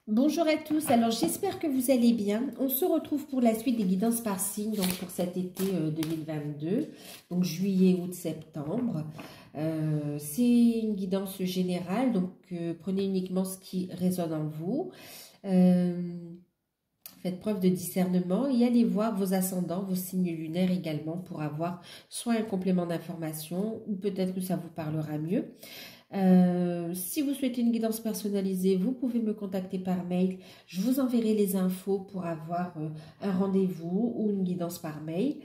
Bonjour à tous, alors j'espère que vous allez bien. On se retrouve pour la suite des guidances par signe, donc pour cet été 2022, donc juillet, août, septembre. C'est une guidance générale, donc prenez uniquement ce qui résonne en vous. Faites preuve de discernement et allez voir vos ascendants, vos signes lunaires également pour avoir soit un complément d'information ou peut-être que ça vous parlera mieux. Si vous souhaitez une guidance personnalisée, vous pouvez me contacter par mail. Je vous enverrai les infos pour avoir un rendez-vous ou une guidance par mail.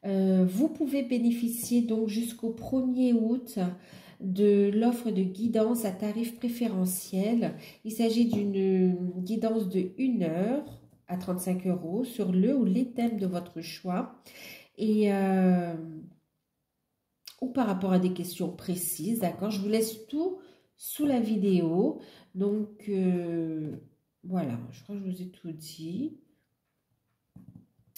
Vous pouvez bénéficier donc jusqu'au 1er août de l'offre de guidance à tarif préférentiel. Il s'agit d'une guidance de 1 heure à 35 € sur le ou les thèmes de votre choix. Et ou par rapport à des questions précises, d'accord? Je vous laisse tout sous la vidéo. Donc, voilà, je crois que je vous ai tout dit.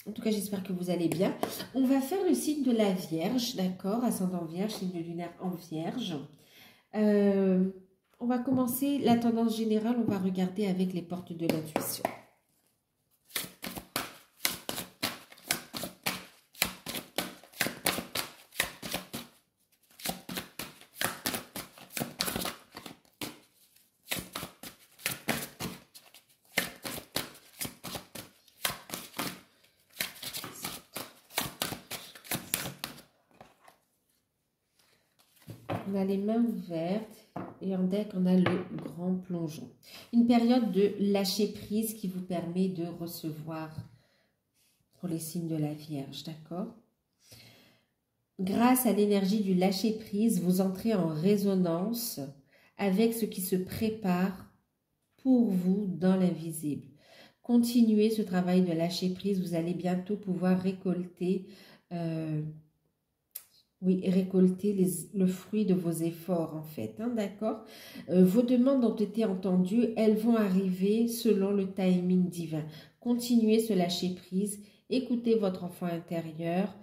En tout cas, j'espère que vous allez bien. On va faire le signe de la Vierge, d'accord? Ascendant Vierge, signe lunaire en Vierge. On va commencer la tendance générale, on va regarder avec les portes de l'intuition. On a les mains ouvertes et en deck, on a le grand plongeon. Une période de lâcher prise qui vous permet de recevoir pour les signes de la Vierge, d'accord? Grâce à l'énergie du lâcher prise, vous entrez en résonance avec ce qui se prépare pour vous dans l'invisible. Continuez ce travail de lâcher prise, vous allez bientôt pouvoir récolter le fruit de vos efforts en fait, hein, d'accord? Vos demandes ont été entendues, elles vont arriver selon le timing divin. Continuez ce lâcher prise, écoutez votre enfant intérieur.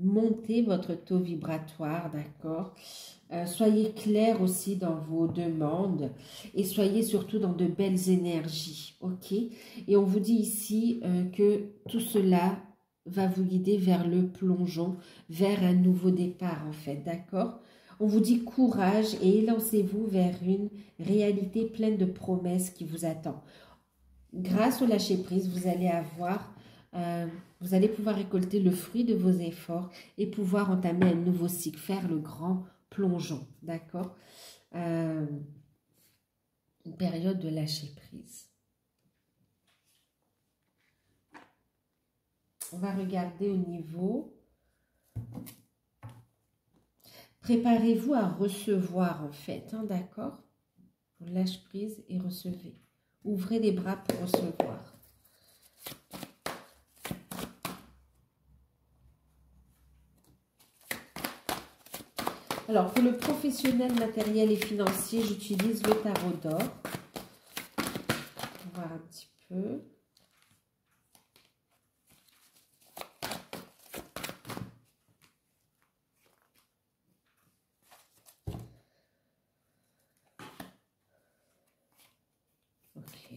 Montez votre taux vibratoire, d'accord? Soyez clair aussi dans vos demandes et soyez surtout dans de belles énergies, ok? Et on vous dit ici que tout cela va vous guider vers le plongeon, vers un nouveau départ en fait, d'accord? On vous dit courage et élancez-vous vers une réalité pleine de promesses qui vous attend. Grâce au lâcher-prise, vous allez avoir... vous allez pouvoir récolter le fruit de vos efforts et pouvoir entamer un nouveau cycle, faire le grand plongeon, d'accord? Une période de lâcher prise. On va regarder au niveau. Préparez-vous à recevoir en fait, hein, d'accord? Lâche prise et recevez. Ouvrez les bras pour recevoir. Alors, pour le professionnel, matériel et financier, j'utilise le tarot d'or. On va voir un petit peu. Ok.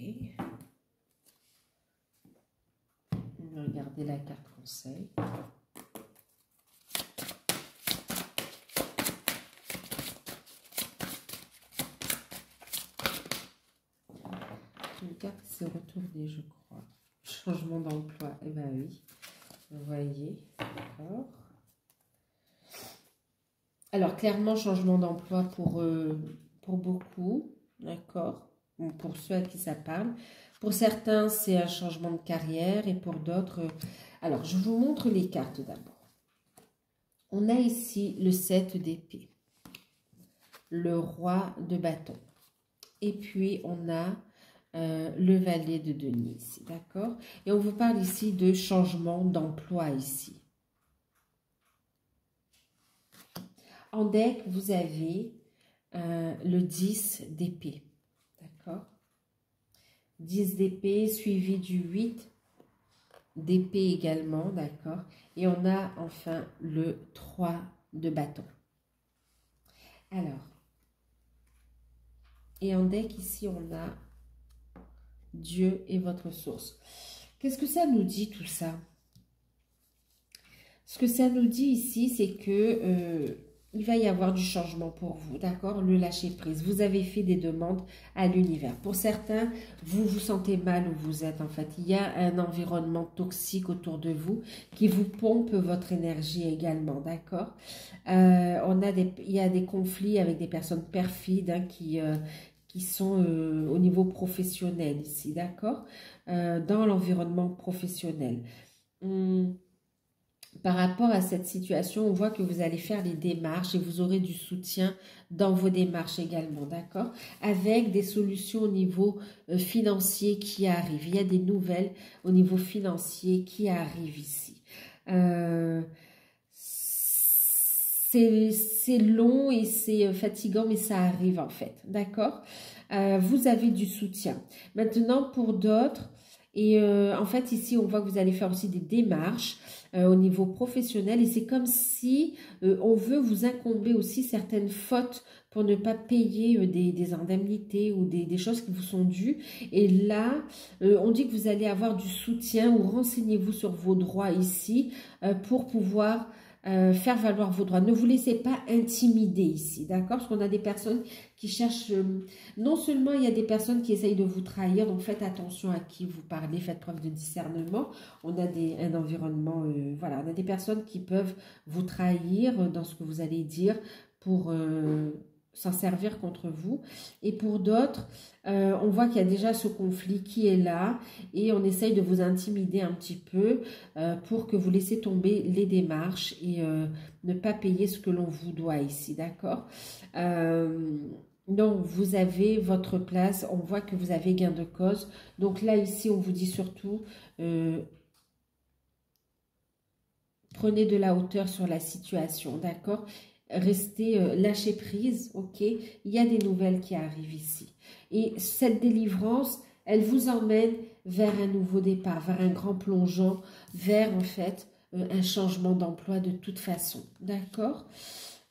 On va regarder la carte conseil. Une carte s'est retournée, je crois. Changement d'emploi. Eh bien oui, vous voyez. D'accord. Alors, clairement, changement d'emploi pour beaucoup. D'accord. Pour ceux à qui ça parle. Pour certains, c'est un changement de carrière. Et pour d'autres... alors, je vous montre les cartes d'abord. On a ici le 7 d'épée. Le roi de bâton. Et puis, on a... le valet de denier ici, d'accord? Et on vous parle ici de changement d'emploi ici. En deck, vous avez le 10 d'épée, d'accord? 10 d'épée suivi du 8 d'épée également, d'accord? Et on a enfin le 3 de bâton. Alors, et en deck, ici, on a Dieu et votre source. Qu'est-ce que ça nous dit, tout ça? Ce que ça nous dit ici, c'est que il va y avoir du changement pour vous, d'accord? Le lâcher prise. Vous avez fait des demandes à l'univers. Pour certains, vous vous sentez mal où vous êtes, en fait. Il y a un environnement toxique autour de vous qui vous pompe votre énergie également, d'accord? Il y a des conflits avec des personnes perfides hein, qui sont au niveau professionnel ici, d'accord? Dans l'environnement professionnel. Par rapport à cette situation, on voit que vous allez faire des démarches et vous aurez du soutien dans vos démarches également, d'accord? Avec des solutions au niveau financier qui arrivent. Il y a des nouvelles au niveau financier qui arrivent ici. C'est long et c'est fatigant, mais ça arrive en fait, d'accord? Vous avez du soutien. Maintenant, pour d'autres, et en fait, ici, on voit que vous allez faire aussi des démarches au niveau professionnel. Et c'est comme si on veut vous incomber aussi certaines fautes pour ne pas payer des indemnités ou des choses qui vous sont dues. Et là, on dit que vous allez avoir du soutien ou renseignez-vous sur vos droits ici pour pouvoir faire valoir vos droits. Ne vous laissez pas intimider ici, d'accord? Parce qu'on a des personnes qui cherchent, non seulement il y a des personnes qui essayent de vous trahir, donc faites attention à qui vous parlez, faites preuve de discernement. On a un environnement, voilà, on a des personnes qui peuvent vous trahir dans ce que vous allez dire pour s'en servir contre vous. Et pour d'autres, on voit qu'il y a déjà ce conflit qui est là et on essaye de vous intimider un petit peu pour que vous laissiez tomber les démarches et ne pas payer ce que l'on vous doit ici, d'accord? Donc, vous avez votre place, on voit que vous avez gain de cause. Donc là, ici, on vous dit surtout, prenez de la hauteur sur la situation, d'accord? Restez, lâchez prise, ok? Il y a des nouvelles qui arrivent ici. Et cette délivrance, elle vous emmène vers un nouveau départ, vers un grand plongeon, vers en fait un changement d'emploi de toute façon, d'accord?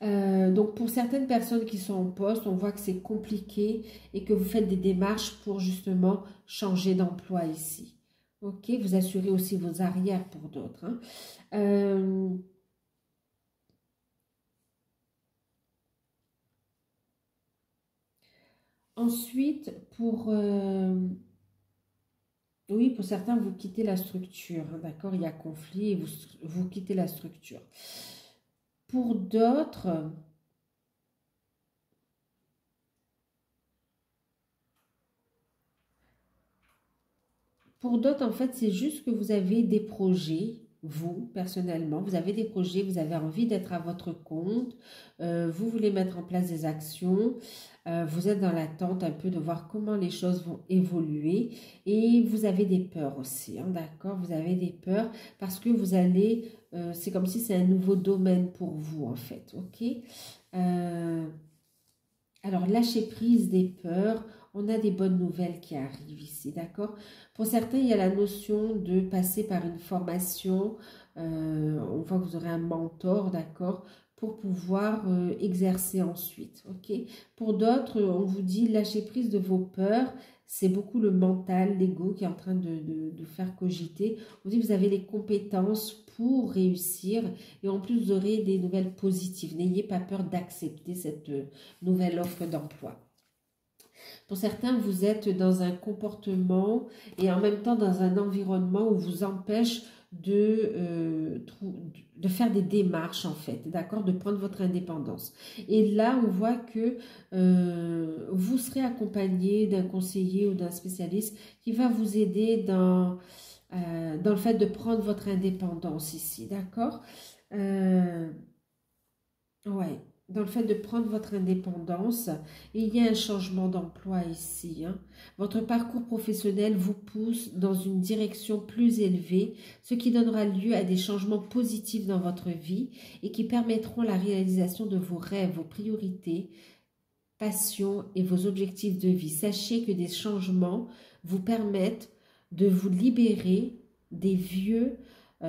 Donc pour certaines personnes qui sont en poste, on voit que c'est compliqué et que vous faites des démarches pour justement changer d'emploi ici. Ok, vous assurez aussi vos arrières pour d'autres. Hein. Ensuite, oui, pour certains, vous quittez la structure, hein, d'accord? Il y a conflit et vous quittez la structure. Pour d'autres, en fait, c'est juste que vous avez des projets, vous, personnellement, vous avez des projets, vous avez envie d'être à votre compte, vous voulez mettre en place des actions, vous êtes dans l'attente un peu de voir comment les choses vont évoluer et vous avez des peurs aussi, hein, d'accord? Vous avez des peurs parce que vous allez, c'est comme si c'est un nouveau domaine pour vous, en fait, ok? Alors, lâchez prise des peurs. On a des bonnes nouvelles qui arrivent ici, d'accord? Pour certains, il y a la notion de passer par une formation. On voit que vous aurez un mentor, d'accord? Pour pouvoir exercer ensuite, ok? Pour d'autres, on vous dit lâcher prise de vos peurs. C'est beaucoup le mental, l'ego qui est en train de faire cogiter. On dit que vous avez les compétences pour réussir et en plus vous aurez des nouvelles positives. N'ayez pas peur d'accepter cette nouvelle offre d'emploi. Pour certains, vous êtes dans un comportement et en même temps dans un environnement où vous empêche de faire des démarches en fait, d'accord, de prendre votre indépendance. Et là, on voit que vous serez accompagné d'un conseiller ou d'un spécialiste qui va vous aider dans le fait de prendre votre indépendance ici, d'accord? Ouais, dans le fait de prendre votre indépendance, et il y a un changement d'emploi ici, hein. Votre parcours professionnel vous pousse dans une direction plus élevée, ce qui donnera lieu à des changements positifs dans votre vie et qui permettront la réalisation de vos rêves, vos priorités, passions et vos objectifs de vie. Sachez que des changements vous permettent de vous libérer des vieux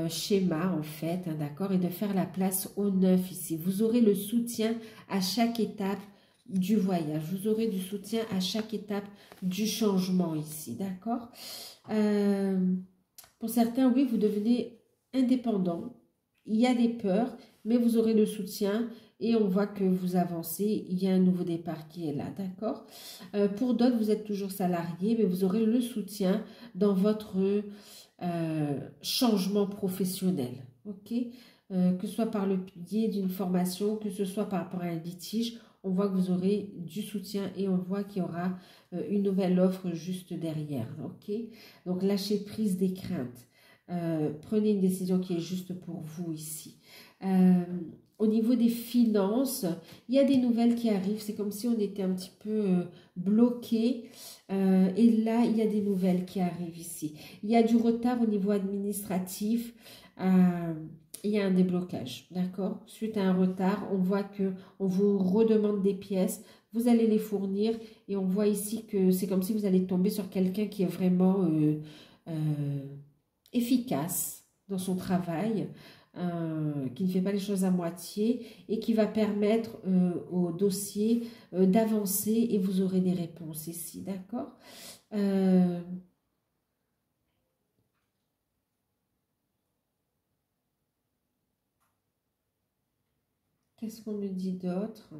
schéma en fait, hein, d'accord, et de faire la place au neuf ici. Vous aurez le soutien à chaque étape du voyage. Vous aurez du soutien à chaque étape du changement ici, d'accord. Pour certains, oui, vous devenez indépendant. Il y a des peurs, mais vous aurez le soutien et on voit que vous avancez. Il y a un nouveau départ qui est là, d'accord. Pour d'autres, vous êtes toujours salarié, mais vous aurez le soutien dans votre changement professionnel, ok. Que ce soit par le biais d'une formation, que ce soit par rapport à un litige, on voit que vous aurez du soutien et on voit qu'il y aura une nouvelle offre juste derrière, ok. Donc, lâchez prise des craintes. Prenez une décision qui est juste pour vous ici. Au niveau des finances, il y a des nouvelles qui arrivent. C'est comme si on était un petit peu bloqué. Et là, il y a des nouvelles qui arrivent ici. Il y a du retard au niveau administratif. Il y a un déblocage, d'accord? Suite à un retard, on voit que on vous redemande des pièces. Vous allez les fournir. Et on voit ici que c'est comme si vous allez tomber sur quelqu'un qui est vraiment efficace dans son travail, qui ne fait pas les choses à moitié et qui va permettre au dossier d'avancer et vous aurez des réponses ici, d'accord. Qu'est-ce qu'on me dit d'autre?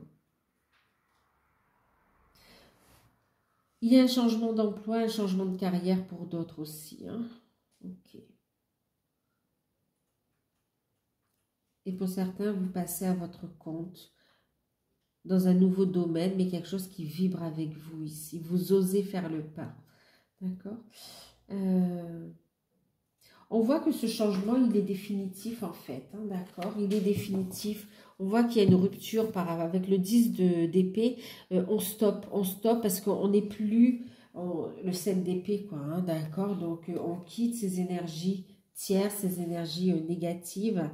Il y a un changement d'emploi, un changement de carrière pour d'autres aussi, hein. Ok. Et pour certains, vous passez à votre compte dans un nouveau domaine, mais quelque chose qui vibre avec vous ici. Vous osez faire le pas. D'accord. On voit que ce changement, il est définitif en fait. Hein, d'accord. Il est définitif. On voit qu'il y a une rupture avec le 10 d'épée. On stoppe parce qu'on n'est plus le 7 d'épée, quoi. Hein, d'accord. Donc, on quitte ces énergies tierces, ces énergies négatives.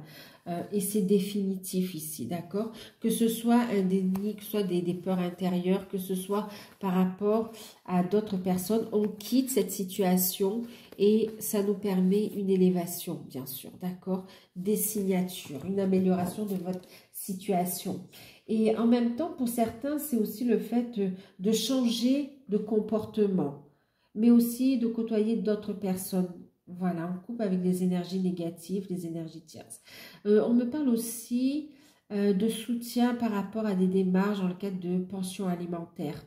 Et c'est définitif ici, d'accord? Que ce soit un déni, que ce soit des peurs intérieures, que ce soit par rapport à d'autres personnes, on quitte cette situation et ça nous permet une élévation, bien sûr, d'accord? Des signatures, une amélioration de votre situation. Et en même temps, pour certains, c'est aussi le fait de changer de comportement, mais aussi de côtoyer d'autres personnes. Voilà, on coupe avec des énergies négatives, des énergies tierces. On me parle aussi de soutien par rapport à des démarches dans le cadre de pension alimentaire.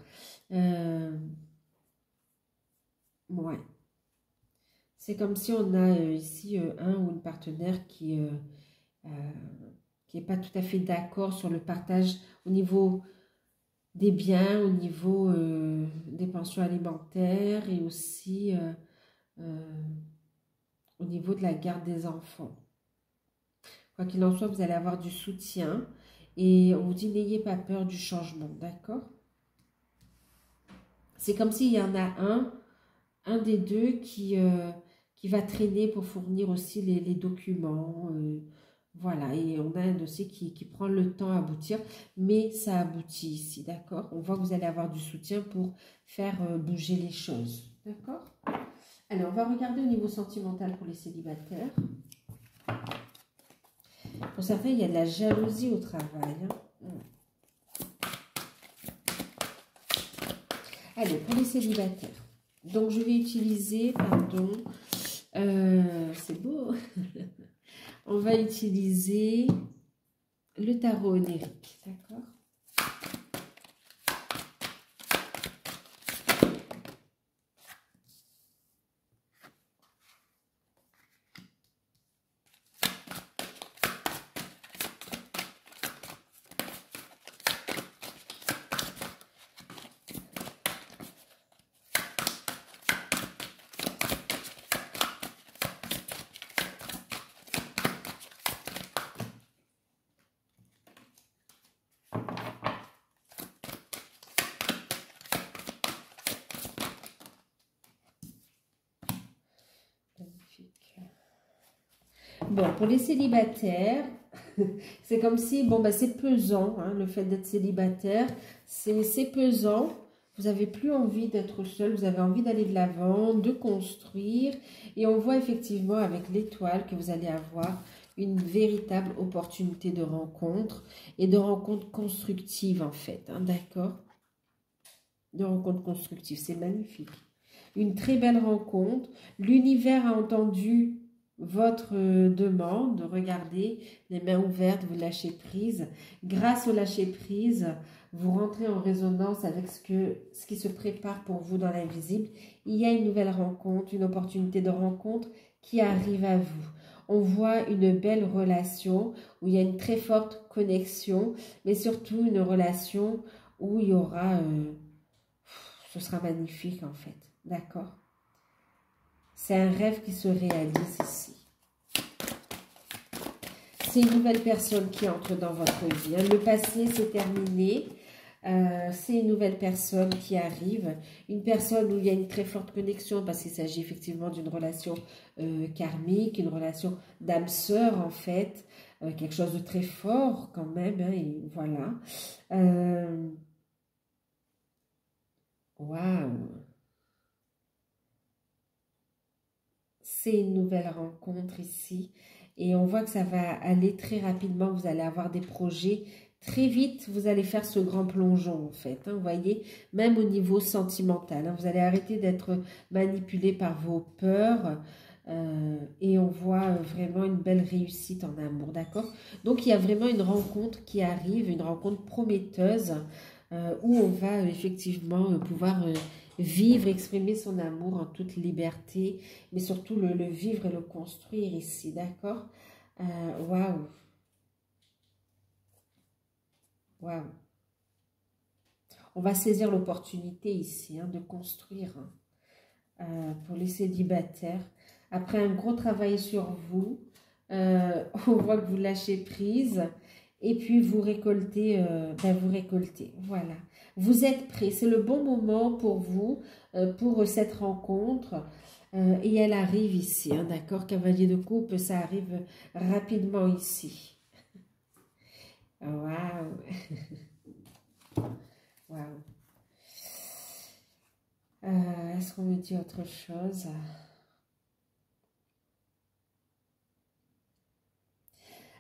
Ouais. C'est comme si on a ici un ou une partenaire qui n'est pas tout à fait d'accord sur le partage au niveau des biens, au niveau des pensions alimentaires et aussi au niveau de la garde des enfants. Quoi qu'il en soit, vous allez avoir du soutien et on vous dit n'ayez pas peur du changement, d'accord? C'est comme s'il y en a un des deux qui va traîner pour fournir aussi les documents. Voilà, et on a un dossier qui prend le temps à aboutir, mais ça aboutit ici, d'accord? On voit que vous allez avoir du soutien pour faire bouger les choses, d'accord? Alors, on va regarder au niveau sentimental pour les célibataires. Pour certains, il y a de la jalousie au travail. Hein. Allez, pour les célibataires. Donc, je vais utiliser, pardon, c'est beau. On va utiliser le tarot onirique, d'accord? Bon, pour les célibataires, c'est comme si, bon, bah, c'est pesant, hein, le fait d'être célibataire, c'est pesant, Vous n'avez plus envie d'être seul, vous avez envie d'aller de l'avant, de construire. Et on voit effectivement avec l'étoile que vous allez avoir une véritable opportunité de rencontre et de rencontre constructive en fait, hein, d'accord? De rencontre constructive, c'est magnifique. Une très belle rencontre. L'univers a entendu votre demande. Regardez, les mains ouvertes, vous lâchez prise. Grâce au lâcher prise, vous rentrez en résonance avec ce qui se prépare pour vous dans l'invisible. Il y a une nouvelle rencontre, une opportunité de rencontre qui arrive à vous. On voit une belle relation où il y a une très forte connexion, mais surtout une relation où il y aura... ce sera magnifique en fait, d'accord? C'est un rêve qui se réalise ici. C'est une nouvelle personne qui entre dans votre vie. Hein. Le passé, c'est terminé. C'est une nouvelle personne qui arrive. Une personne où il y a une très forte connexion parce qu'il s'agit effectivement d'une relation karmique, une relation d'âme sœur en fait. Quelque chose de très fort quand même. Hein, et voilà. Waouh! C'est une nouvelle rencontre ici. Et on voit que ça va aller très rapidement. Vous allez avoir des projets. Très vite, vous allez faire ce grand plongeon, en fait. Hein, vous voyez, même au niveau sentimental. Hein, vous allez arrêter d'être manipulé par vos peurs. Et on voit vraiment une belle réussite en amour, d'accord? Donc, il y a vraiment une rencontre qui arrive, une rencontre prometteuse où on va effectivement pouvoir... vivre, exprimer son amour en toute liberté, mais surtout le vivre et le construire ici, d'accord? Waouh! Waouh! On va saisir l'opportunité ici hein, de construire pour les célibataires. Après un gros travail sur vous, on voit que vous lâchez prise et puis vous récoltez, voilà. Vous êtes prêts, c'est le bon moment pour vous, pour cette rencontre. Et elle arrive ici, hein, d'accord? Cavalier de coupe, ça arrive rapidement ici. Waouh! Waouh! Est-ce qu'on me dit autre chose?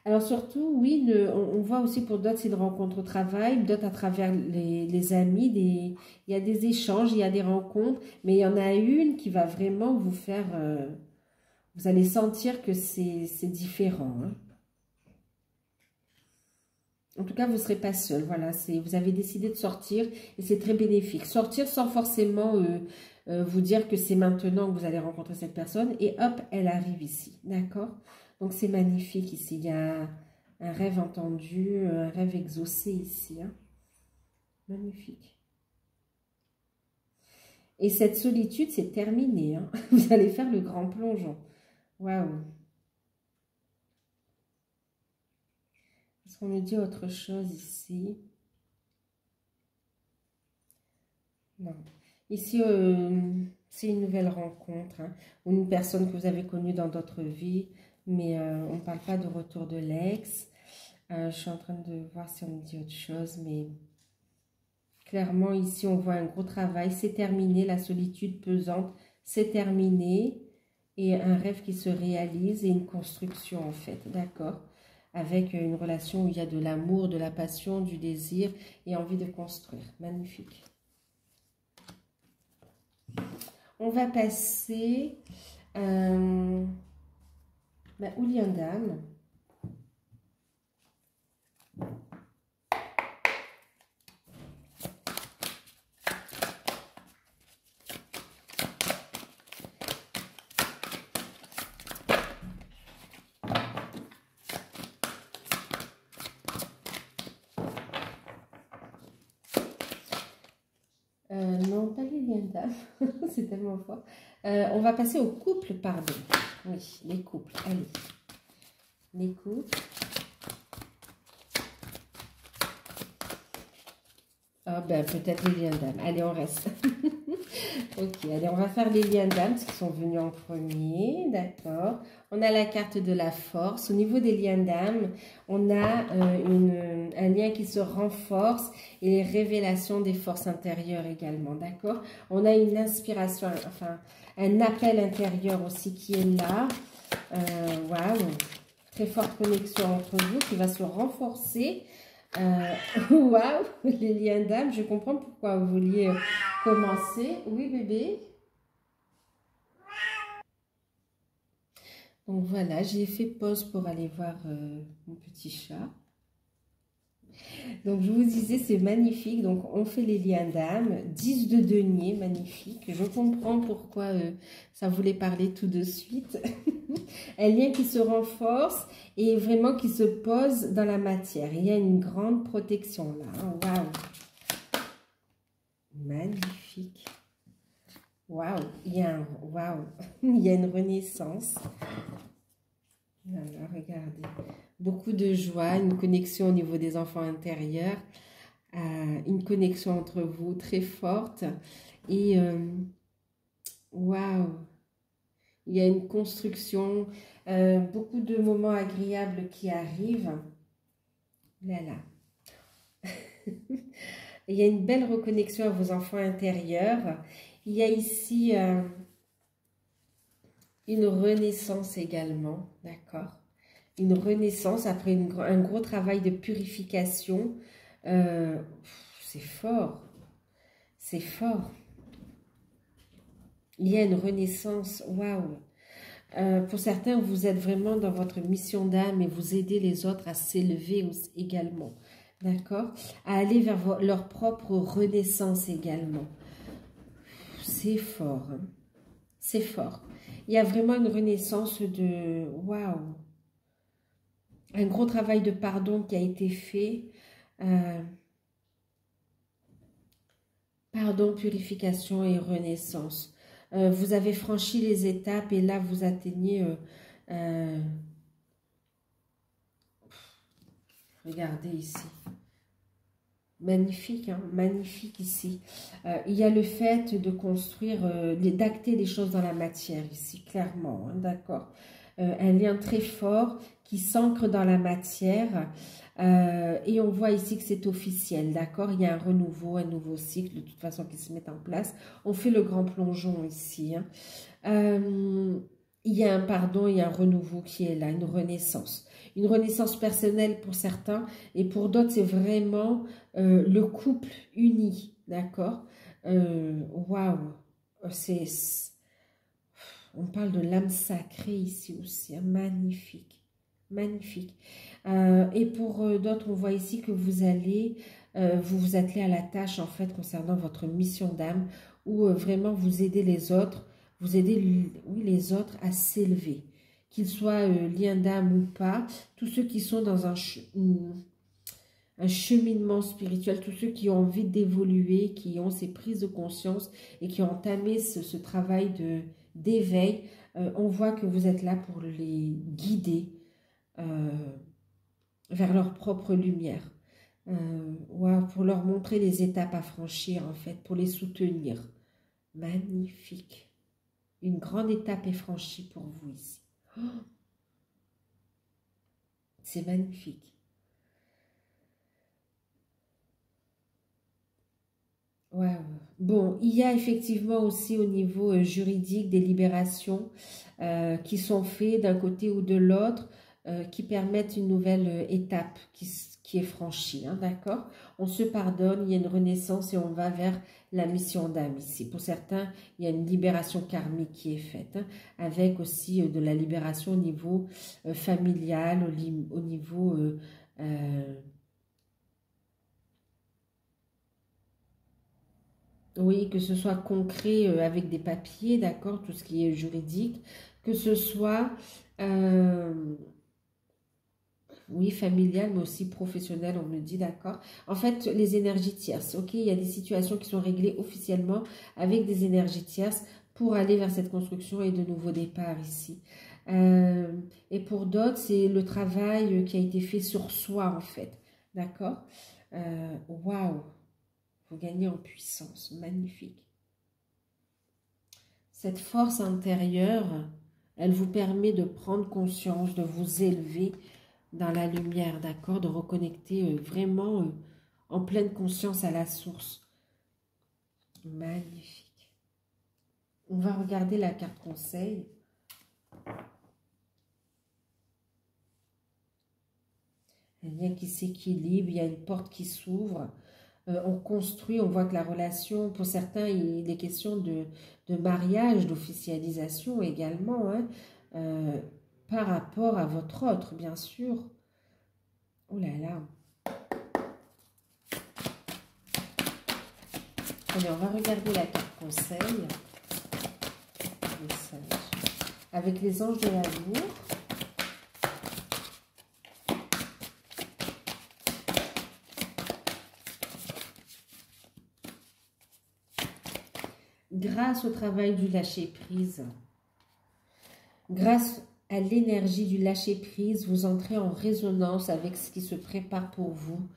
Alors surtout, oui, on voit aussi pour d'autres, c'est une rencontre au travail, d'autres à travers les amis, il y a des échanges, il y a des rencontres, mais il y en a une qui va vraiment vous faire, vous allez sentir que c'est différent. Hein. En tout cas, vous ne serez pas seul, voilà, vous avez décidé de sortir et c'est très bénéfique. Sortir sans forcément vous dire que c'est maintenant que vous allez rencontrer cette personne et hop, elle arrive ici, d'accord? Donc, c'est magnifique ici. Il y a un rêve entendu, un rêve exaucé ici. Hein. Magnifique. Et cette solitude, c'est terminé. Hein. Vous allez faire le grand plongeon. Waouh. Est-ce qu'on me dit autre chose ici? Non. Ici, c'est une nouvelle rencontre. Hein, ou une personne que vous avez connue dans d'autres vies. Mais on ne parle pas de retour de l'ex. Je suis en train de voir si on me dit autre chose, mais clairement ici on voit un gros travail. C'est terminé, la solitude pesante, c'est terminé. Et un rêve qui se réalise et une construction en fait, d'accord? Avec une relation où il y a de l'amour, de la passion, du désir et envie de construire. Magnifique. On va passer... Ouliandam. Non, pas Lilianda, c'est tellement fort. On va passer au couple, pardon. Oui, les couples, allez. Les couples. Ah ben, peut-être Lilianda. Allez, on reste. Ok, allez, on va faire les liens d'âme qui sont venus en premier, d'accord. On a la carte de la force. Au niveau des liens d'âme, on a un lien qui se renforce et les révélations des forces intérieures également, d'accord. On a une inspiration, enfin, un appel intérieur aussi qui est là. Waouh, très forte connexion entre vous qui va se renforcer. Waouh, les liens d'âme, je comprends pourquoi vous vouliez commencer. Oui, bébé. Donc voilà, j'ai fait pause pour aller voir mon petit chat. Donc je vous disais, c'est magnifique. Donc on fait les liens d'âme, 10 de denier, magnifique. Je comprends pourquoi ça voulait parler tout de suite. Un lien qui se renforce et vraiment qui se pose dans la matière. Il y a une grande protection là. Waouh! Magnifique. Waouh! Waouh! Il y a une renaissance. Voilà, regardez. Beaucoup de joie, une connexion au niveau des enfants intérieurs, une connexion entre vous très forte. Et waouh! Il y a une construction, beaucoup de moments agréables qui arrivent. Là, là. Il y a une belle reconnexion à vos enfants intérieurs. Il y a ici une renaissance également, d'accord? Une renaissance après un gros travail de purification. C'est fort, c'est fort. Il y a une renaissance, waouh! Pour certains, vous êtes vraiment dans votre mission d'âme et vous aidez les autres à s'élever également, d'accord? À aller vers leur propre renaissance également. C'est fort, hein? C'est fort. Il y a vraiment une renaissance de... Waouh! Un gros travail de pardon qui a été fait. Pardon, purification et renaissance. Vous avez franchi les étapes et là, vous atteignez... regardez ici. Magnifique, hein, magnifique ici. Il y a le fait de construire, d'acter les choses dans la matière ici, clairement, hein, d'accord. Un lien très fort qui s'ancre dans la matière. Et on voit ici que c'est officiel, d'accord. Il y a un renouveau, un nouveau cycle de toute façon qui se met en place. On fait le grand plongeon ici. Hein. Il y a un pardon, il y a un renouveau qui est là, une renaissance. Une renaissance personnelle pour certains et pour d'autres, c'est vraiment le couple uni, d'accord. Waouh, on parle de l'âme sacrée ici aussi, hein, magnifique, magnifique. Et pour d'autres, on voit ici que vous allez vous atteler à la tâche en fait concernant votre mission d'âme où vraiment vous aidez les autres, vous aidez oui, les autres à s'élever. Qu'ils soient liens d'âme ou pas, tous ceux qui sont dans un cheminement spirituel, tous ceux qui ont envie d'évoluer, qui ont ces prises de conscience et qui ont entamé ce travail d'éveil, on voit que vous êtes là pour les guider vers leur propre lumière, pour leur montrer les étapes à franchir en fait, pour les soutenir. Magnifique. Une grande étape est franchie pour vous ici. Oh, c'est magnifique. Wow. Bon, il y a effectivement aussi au niveau juridique des libérations qui sont faites d'un côté ou de l'autre qui permettent une nouvelle étape qui est franchie, hein, d'accord? On se pardonne, il y a une renaissance et on va vers la mission d'âme ici. Pour certains, il y a une libération karmique qui est faite, hein, avec aussi de la libération au niveau familial, au niveau... oui, que ce soit concret avec des papiers, d'accord, tout ce qui est juridique, que ce soit, oui, familial, mais aussi professionnel, on me dit, d'accord. En fait, les énergies tierces, ok, il y a des situations qui sont réglées officiellement avec des énergies tierces pour aller vers cette construction et de nouveaux départs ici. Et pour d'autres, c'est le travail qui a été fait sur soi, en fait, d'accord. Waouh! Vous gagnez en puissance, magnifique. cette force intérieure, elle vous permet de prendre conscience, de vous élever dans la lumière, d'accord? De reconnecter vraiment en pleine conscience à la source. Magnifique. On va regarder la carte conseil. Un lien qui s'équilibre, il y a une porte qui s'ouvre. On construit, on voit que la relation, pour certains, il est question de mariage, d'officialisation également, hein, par rapport à votre autre, bien sûr. Oh là là. Allez, on va regarder la carte conseil. Avec les anges de l'amour. Grâce au travail du lâcher-prise, grâce à l'énergie du lâcher-prise, vous entrez en résonance avec ce qui se prépare pour vous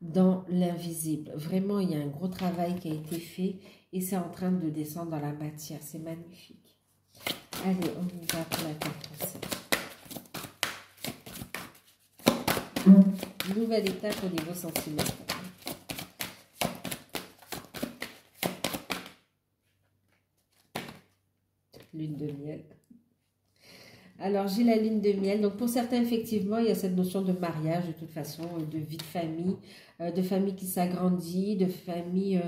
dans l'invisible. Vraiment, il y a un gros travail qui a été fait et c'est en train de descendre dans la matière. C'est magnifique. Allez, on y va pour la carte conseil. Nouvelle étape au niveau sentimental. Lune de miel. Alors, j'ai la lune de miel. Donc, pour certains, effectivement, il y a cette notion de mariage, de toute façon, de vie de famille qui s'agrandit, de famille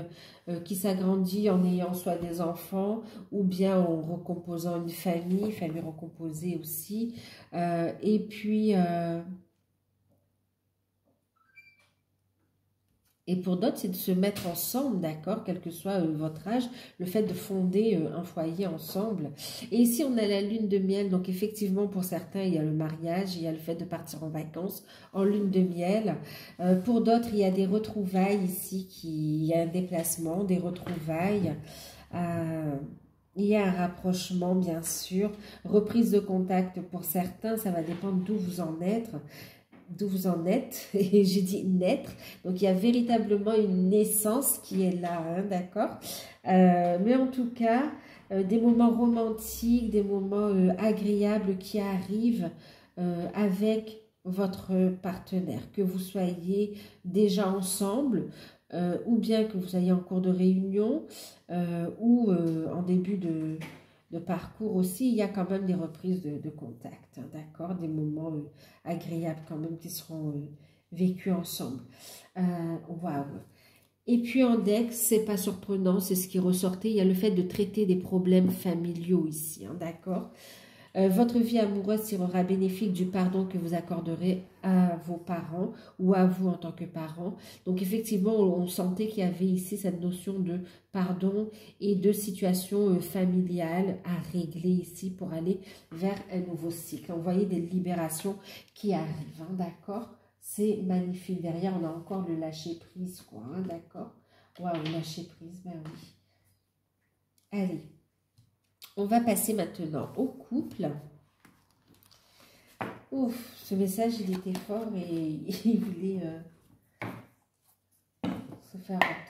qui s'agrandit en ayant soit des enfants ou bien en recomposant une famille recomposée aussi. Et puis... Et pour d'autres, c'est de se mettre ensemble, d'accord, quel que soit votre âge, le fait de fonder un foyer ensemble. Et ici, on a la lune de miel, donc effectivement, pour certains, il y a le mariage, il y a le fait de partir en vacances en lune de miel. Pour d'autres, il y a des retrouvailles ici, il y a un déplacement, des retrouvailles. Il y a un rapprochement, bien sûr. Reprise de contact pour certains, ça va dépendre d'où vous en êtes. Et j'ai dit naître, donc il y a véritablement une naissance qui est là, hein, d'accord, mais en tout cas, des moments romantiques, des moments agréables qui arrivent avec votre partenaire, que vous soyez déjà ensemble, ou bien que vous soyez en cours de réunion, ou en début de parcours aussi, il y a quand même des reprises de contact, hein, d'accord, des moments agréables quand même qui seront vécus ensemble. Waouh. Et puis en deck, c'est pas surprenant, c'est ce qui ressortait, il y a le fait de traiter des problèmes familiaux ici, hein, d'accord. Votre vie amoureuse tirera bénéfique du pardon que vous accorderez à vos parents ou à vous en tant que parents. Donc effectivement, on sentait qu'il y avait ici cette notion de pardon et de situation familiale à régler ici pour aller vers un nouveau cycle. On voyait des libérations qui arrivent, hein, d'accord? C'est magnifique. Derrière, on a encore le lâcher-prise, quoi, hein, d'accord? Waouh, lâcher-prise, ben oui. Allez. On va passer maintenant au couple. Ouf, ce message, il était fort et il voulait se faire entendre.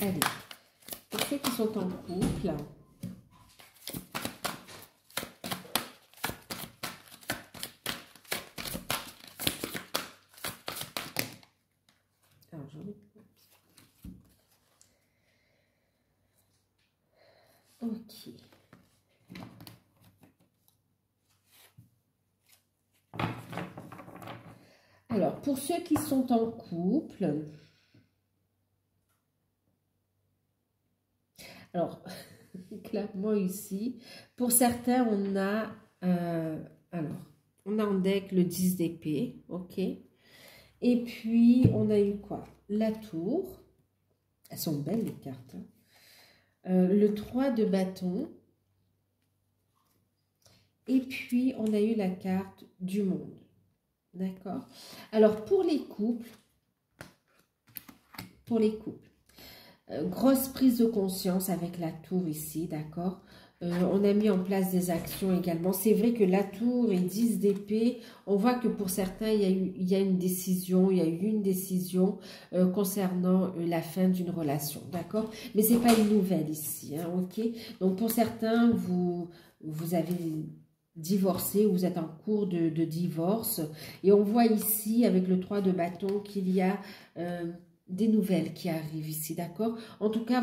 Allez, pour ceux qui sont en couple, alors j'en ai... Ok. Alors, pour ceux qui sont en couple, alors, clairement ici, pour certains, on a, on a en deck le 10 d'épée, ok. Et puis, on a eu quoi? La tour. Elles sont belles, les cartes. Le 3 de bâton. Et puis, on a eu la carte du monde. D'accord? Alors, pour les couples, grosse prise de conscience avec la tour ici, d'accord? On a mis en place des actions également. C'est vrai que la tour et 10 d'épée, on voit que pour certains, il y a une décision, il y a eu une décision concernant la fin d'une relation, d'accord? Mais c'est pas une nouvelle ici, hein, ok? Donc pour certains, vous avez divorcé ou vous êtes en cours de divorce. Et on voit ici, avec le 3 de bâton, qu'il y a des nouvelles qui arrivent ici, d'accord? En tout cas,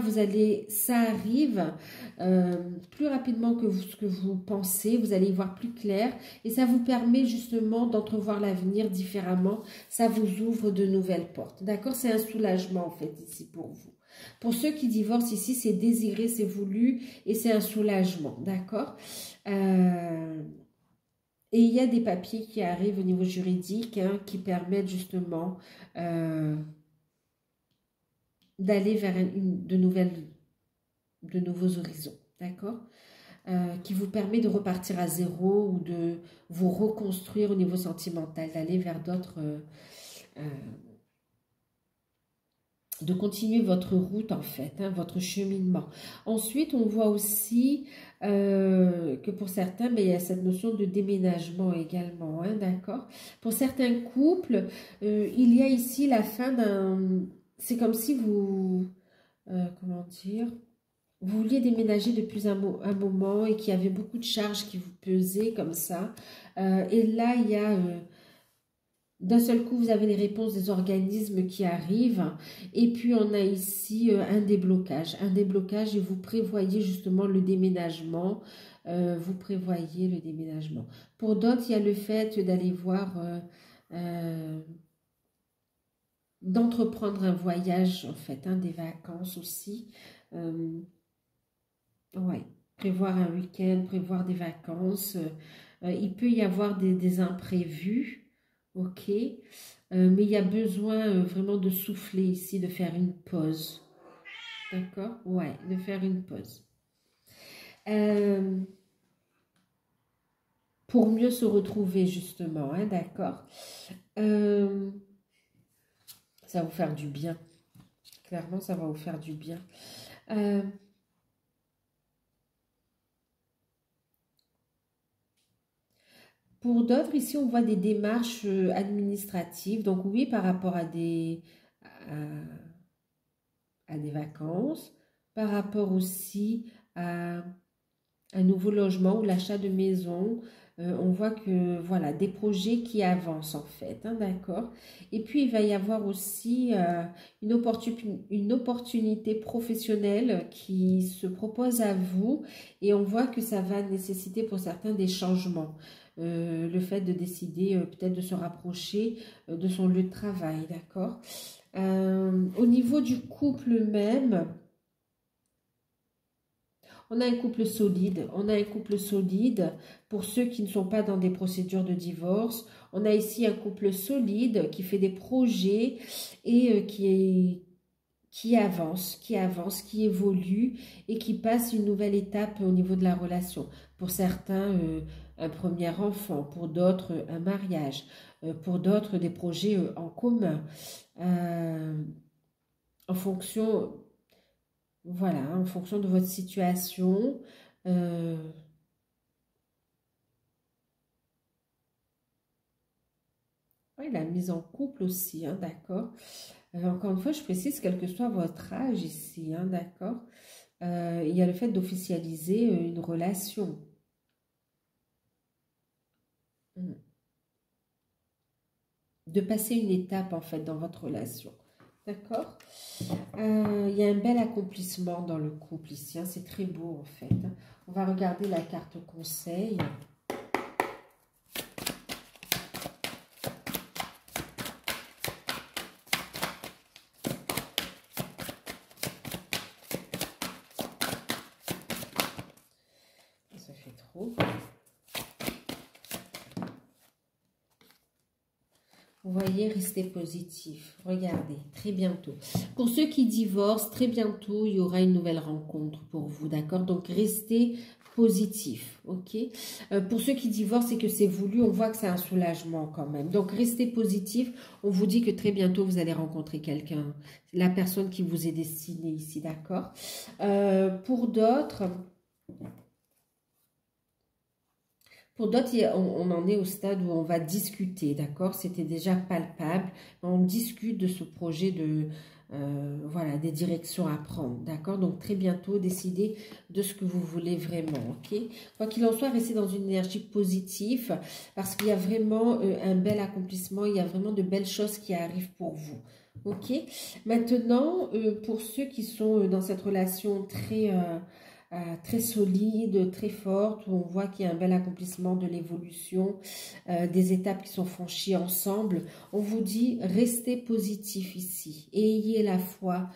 ça arrive plus rapidement que ce que vous pensez, vous allez y voir plus clair et ça vous permet justement d'entrevoir l'avenir différemment, ça vous ouvre de nouvelles portes, d'accord? C'est un soulagement en fait ici pour vous. Pour ceux qui divorcent ici, c'est désiré, c'est voulu et c'est un soulagement, d'accord? Et il y a des papiers qui arrivent au niveau juridique hein, qui permettent justement d'aller vers de nouveaux horizons, d'accord? Qui vous permet de repartir à zéro ou de vous reconstruire au niveau sentimental, d'aller vers d'autres... de continuer votre route en fait, hein, votre cheminement. Ensuite, on voit aussi que pour certains, mais il y a cette notion de déménagement également, hein, d'accord? Pour certains couples, il y a ici la fin d'un... C'est comme si vous... comment dire, vous vouliez déménager depuis un moment et qu'il y avait beaucoup de charges qui vous pesaient comme ça. Et là, il y a d'un seul coup, vous avez les réponses des organismes qui arrivent. Et puis, on a ici un déblocage. Un déblocage et vous prévoyez justement le déménagement. Vous prévoyez le déménagement. Pour d'autres, il y a le fait d'aller voir... d'entreprendre un voyage, en fait, hein, des vacances aussi. Ouais, prévoir un week-end, prévoir des vacances. Il peut y avoir des imprévus, ok. Mais il y a besoin vraiment de souffler ici, de faire une pause. D'accord? Ouais, de faire une pause. Pour mieux se retrouver, justement, hein, d'accord? Ça va vous faire du bien. Clairement, ça va vous faire du bien. Pour d'autres, ici, on voit des démarches administratives. Donc oui, par rapport à des vacances, par rapport aussi à un nouveau logement ou l'achat de maison. On voit que, voilà, des projets qui avancent en fait, hein, d'accord? Et puis, il va y avoir aussi une opportunité professionnelle qui se propose à vous et on voit que ça va nécessiter pour certains des changements. Le fait de décider peut-être de se rapprocher de son lieu de travail, d'accord? Au niveau du couple même, on a un couple solide, on a un couple solide pour ceux qui ne sont pas dans des procédures de divorce. On a ici un couple solide qui fait des projets et qui avance, qui évolue et qui passe une nouvelle étape au niveau de la relation. Pour certains, un premier enfant, pour d'autres, un mariage, pour d'autres, des projets en commun. En fonction, voilà, en fonction de votre situation. Oui, la mise en couple aussi, hein, d'accord. Encore une fois, je précise, quel que soit votre âge ici, hein, d'accord. Il y a le fait d'officialiser une relation. De passer une étape, en fait, dans votre relation. D'accord? Il y a un bel accomplissement dans le couple ici, hein, c'est très beau, en fait. On va regarder la carte conseil. Ça fait trop. Vous voyez, restez positif. Regardez, très bientôt. Pour ceux qui divorcent, très bientôt, il y aura une nouvelle rencontre pour vous, d'accord? Donc, restez positif, ok? Pour ceux qui divorcent et que c'est voulu, on voit que c'est un soulagement quand même. Donc, restez positif. On vous dit que très bientôt, vous allez rencontrer quelqu'un, la personne qui vous est destinée ici, d'accord? Pour d'autres... Pour d'autres, on en est au stade où on va discuter, d'accord? C'était déjà palpable. On discute de ce projet de, voilà, des directions à prendre, d'accord? Donc, très bientôt, décidez de ce que vous voulez vraiment, ok? Quoi qu'il en soit, restez dans une énergie positive parce qu'il y a vraiment un bel accomplissement, il y a vraiment de belles choses qui arrivent pour vous, ok? Maintenant, pour ceux qui sont dans cette relation très solide, très forte, où on voit qu'il y a un bel accomplissement de l'évolution, des étapes qui sont franchies ensemble. On vous dit, restez positif ici. Et ayez la foi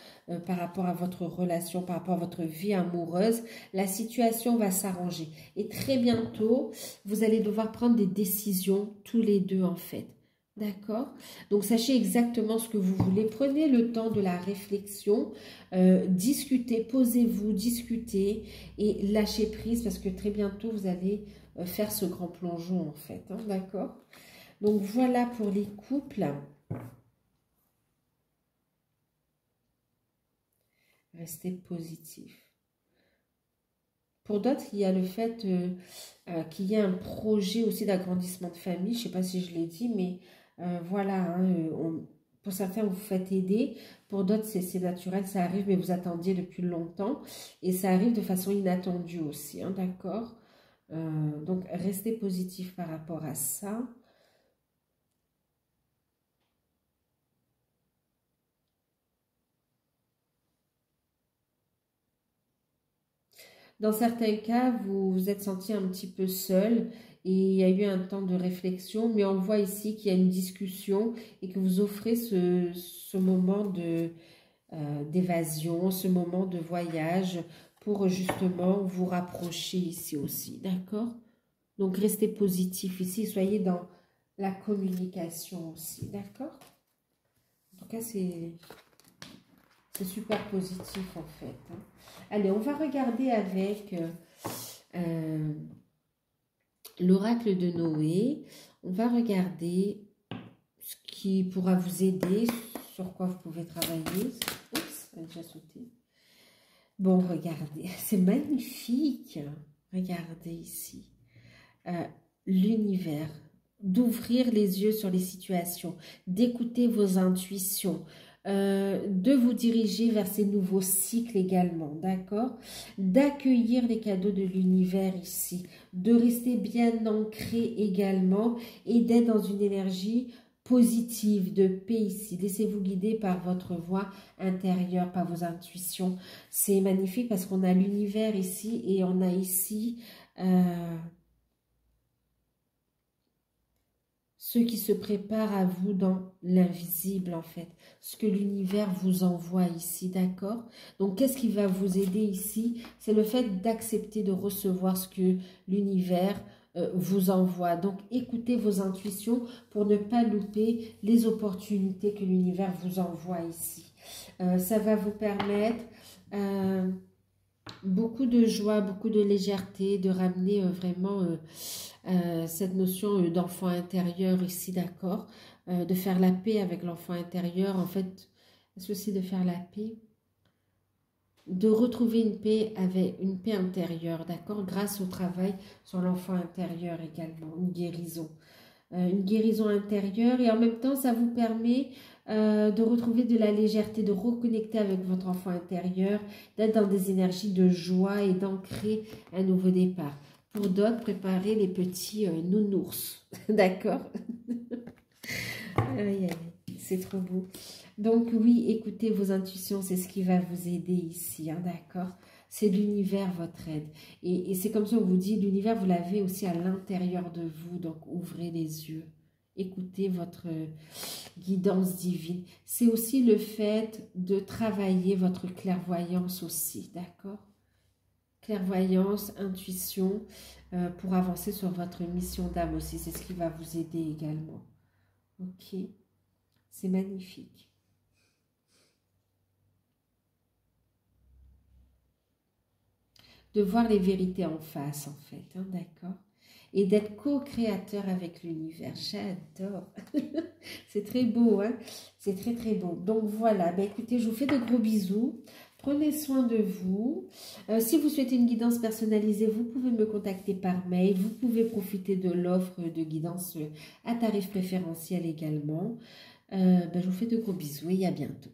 par rapport à votre relation, par rapport à votre vie amoureuse. La situation va s'arranger. Et très bientôt, vous allez devoir prendre des décisions tous les deux en fait. D'accord? Donc, sachez exactement ce que vous voulez. Prenez le temps de la réflexion. Discutez, posez-vous, discutez et lâchez prise parce que très bientôt, vous allez faire ce grand plongeon en fait. Hein, d'accord? Donc, voilà pour les couples. Restez positif. Pour d'autres, il y a le fait qu'il y ait un projet aussi d'agrandissement de famille. Je ne sais pas si je l'ai dit, mais voilà, hein, pour certains, vous faites aider. Pour d'autres, c'est naturel, ça arrive, mais vous attendiez depuis longtemps. Et ça arrive de façon inattendue aussi, hein, d'accord? Donc, restez positif par rapport à ça. Dans certains cas, vous vous êtes senti un petit peu seul et il y a eu un temps de réflexion, mais on voit ici qu'il y a une discussion et que vous offrez ce moment d'évasion, ce moment de voyage pour justement vous rapprocher ici aussi, d'accord? Donc, restez positif ici, soyez dans la communication aussi, d'accord? En tout cas, c'est super positif en fait. Hein. Allez, on va regarder avec l'oracle de Noé. On va regarder ce qui pourra vous aider, sur quoi vous pouvez travailler. Oups, elle a déjà sauté. Bon, regardez, c'est magnifique. Regardez ici. L'univers. D'ouvrir les yeux sur les situations, d'écouter vos intuitions, de vous diriger vers ces nouveaux cycles également, d'accord? D'accueillir les cadeaux de l'univers ici, de rester bien ancré également et d'être dans une énergie positive, de paix ici. Laissez-vous guider par votre voix intérieure, par vos intuitions. C'est magnifique parce qu'on a l'univers ici et on a ici... ceux qui se préparent à vous dans l'invisible en fait, ce que l'univers vous envoie ici, d'accord? Donc qu'est-ce qui va vous aider ici? C'est le fait d'accepter de recevoir ce que l'univers vous envoie. Donc écoutez vos intuitions pour ne pas louper les opportunités que l'univers vous envoie ici. Ça va vous permettre... beaucoup de joie, beaucoup de légèreté, de ramener vraiment cette notion d'enfant intérieur ici, d'accord, de faire la paix avec l'enfant intérieur, en fait, c'est aussi de faire la paix, de retrouver une paix intérieure, d'accord, grâce au travail sur l'enfant intérieur également, une guérison intérieure et en même temps ça vous permet de retrouver de la légèreté, de reconnecter avec votre enfant intérieur, d'être dans des énergies de joie et d'ancrer un nouveau départ. Pour d'autres, préparez les petits nounours, d'accord? C'est trop beau. Donc oui, écoutez vos intuitions, c'est ce qui va vous aider ici, hein, d'accord? C'est l'univers votre aide. Et c'est comme ça qu'on vous dit, l'univers, vous l'avez aussi à l'intérieur de vous, donc ouvrez les yeux. Écoutez votre guidance divine. C'est aussi le fait de travailler votre clairvoyance aussi, d'accord? Clairvoyance, intuition, pour avancer sur votre mission d'âme aussi. C'est ce qui va vous aider également. Ok? C'est magnifique. De voir les vérités en face, en fait, hein, d'accord? Et d'être co-créateur avec l'univers. J'adore. C'est très beau, hein? C'est très, très beau. Donc, voilà. Ben, écoutez, je vous fais de gros bisous. Prenez soin de vous. Si vous souhaitez une guidance personnalisée, vous pouvez me contacter par mail. Vous pouvez profiter de l'offre de guidance à tarif préférentiel également. Je vous fais de gros bisous et à bientôt.